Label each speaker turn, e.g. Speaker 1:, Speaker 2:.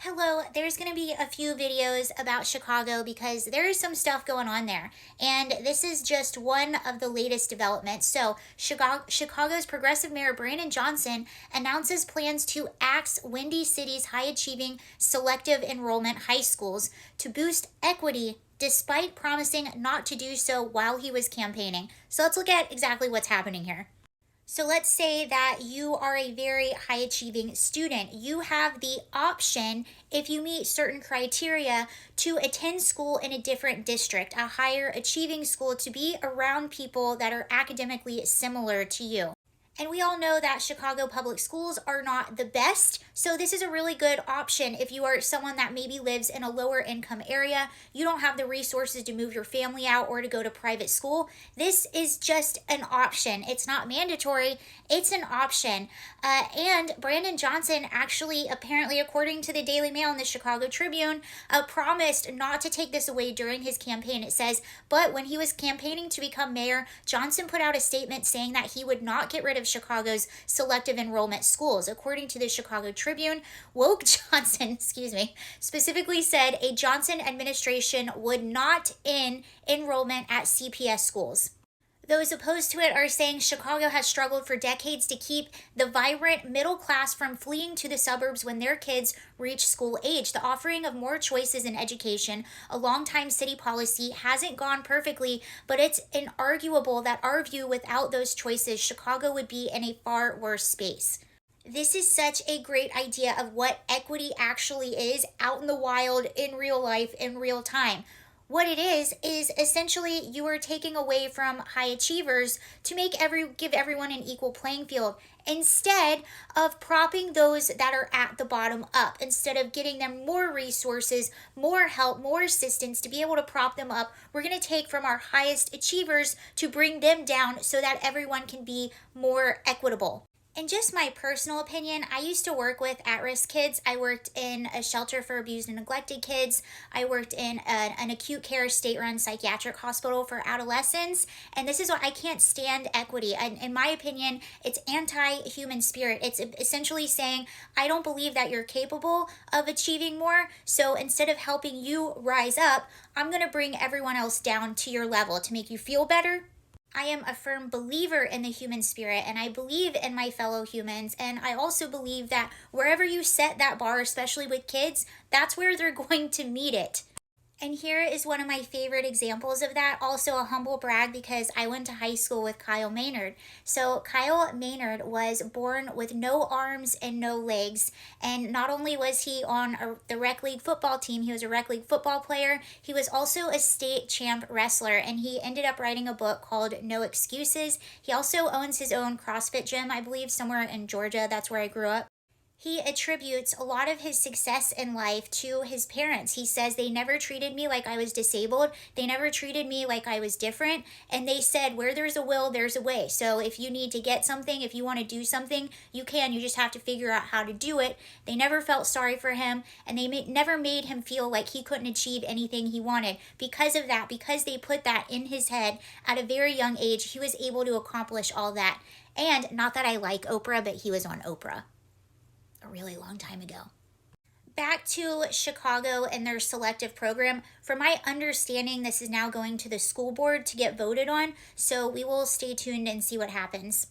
Speaker 1: Hello, there's going to be a few videos about Chicago because there is some stuff going on there. And this is just one of the latest developments. So, Chicago's progressive mayor Brandon Johnson announces plans to axe Windy City's high achieving selective enrollment high schools to boost equity despite promising not to do so while he was campaigning. So, let's look at exactly what's happening here. So let's say that you are a very high achieving student. You have the option, if you meet certain criteria, to attend school in a different district, a higher achieving school, to be around people that are academically similar to you. And we all know that Chicago public schools are not the best. So this is a really good option if you are someone that maybe lives in a lower income area. You don't have the resources to move your family out or to go to private school. This is just an option. It's not mandatory. It's an option. And Brandon Johnson actually, apparently, according to the Daily Mail and the Chicago Tribune, promised not to take this away during his campaign. It says, but when he was campaigning to become mayor, Johnson put out a statement saying that he would not get rid of Chicago's selective enrollment schools. According to the Chicago Tribune, Woke Johnson, specifically said a Johnson administration would not end enrollment at CPS schools. Those opposed to it are saying Chicago has struggled for decades to keep the vibrant middle class from fleeing to the suburbs when their kids reach school age. The offering of more choices in education, a longtime city policy, hasn't gone perfectly, but it's inarguable that our view without those choices, Chicago would be in a far worse space. This is such a great idea of what equity actually is out in the wild, in real life, in real time. What it is essentially you are taking away from high achievers to give everyone an equal playing field instead of propping those that are at the bottom up, instead of getting them more resources, more help, more assistance to be able to prop them up. We're going to take from our highest achievers to bring them down so that everyone can be more equitable. In just my personal opinion, I used to work with at-risk kids. I worked in a shelter for abused and neglected kids. I worked in an acute care state-run psychiatric hospital for adolescents. And this is why I can't stand equity. In my opinion, it's anti-human spirit. It's essentially saying, I don't believe that you're capable of achieving more. So instead of helping you rise up, I'm going to bring everyone else down to your level to make you feel better. I am a firm believer in the human spirit, and I believe in my fellow humans. And I also believe that wherever you set that bar, especially with kids, that's where they're going to meet it. And here is one of my favorite examples of that. Also a humble brag because I went to high school with Kyle Maynard. So Kyle Maynard was born with no arms and no legs. And not only was he on the rec league football team, he was a rec league football player, he was also a state champ wrestler. And he ended up writing a book called No Excuses. He also owns his own CrossFit gym, I believe, somewhere in Georgia. That's where I grew up. He attributes a lot of his success in life to his parents. He says they never treated me like I was disabled. They never treated me like I was different. And they said, where there's a will, there's a way. So if you need to get something, if you want to do something, you can. You just have to figure out how to do it. They never felt sorry for him. And they never made him feel like he couldn't achieve anything he wanted. Because of that, because they put that in his head at a very young age, he was able to accomplish all that. And not that I like Oprah, but he was on Oprah a really long time ago. Back to Chicago and their selective program. From my understanding, this is now going to the school board to get voted on, so we will stay tuned and see what happens.